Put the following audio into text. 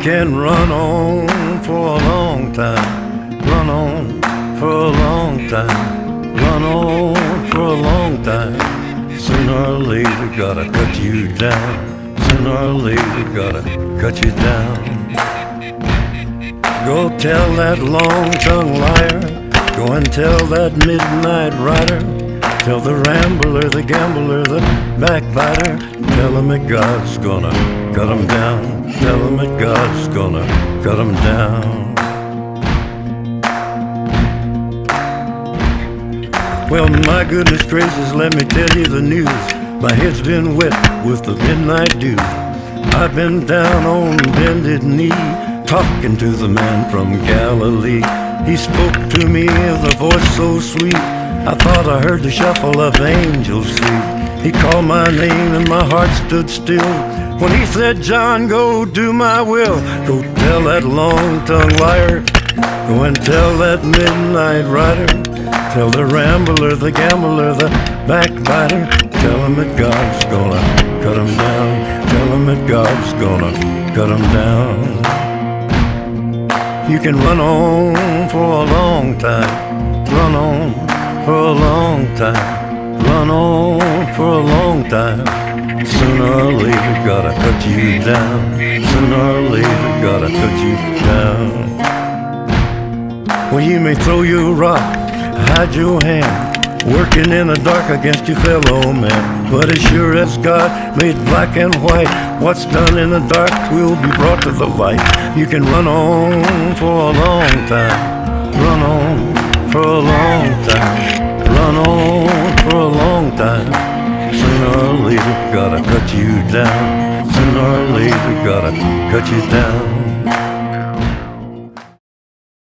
can run on for a long time, run on for a long time, run on for a long time. Sooner or later gotta cut you down, sooner or later gotta cut you down. Go tell that long-tongued liar, go and tell that midnight rider, tell the rambler, the gambler, the backbiter, tell him that God's gonna cut him down, tell him that God's gonna cut him down. Well, my goodness gracious, let me tell you the news. My head's been wet with the midnight dew. I've been down on bended knee, talking to the man from Galilee. He spoke to me with a voice so sweet, I thought I heard the shuffle of angels' feet. He called my name and my heart stood still when he said, John, go do my will. Go tell that long-tongued liar, go and tell that midnight rider, tell the rambler, the gambler, the backbiter, tell him that God's gonna cut him down, tell him that God's gonna cut him down. You can run on for a long time, run on for a long time, run on for a long time. Sooner or later gotta cut you down, sooner or later gotta cut you down. Well, you may throw your rock, hide your hand, working in the dark against your fellow man, but as sure as God made black and white, what's done in the dark will be brought to the light. You can run on for a long time, run on for a long time, run on for a long time. Sooner or later gotta cut you down, sooner or later gotta cut you down.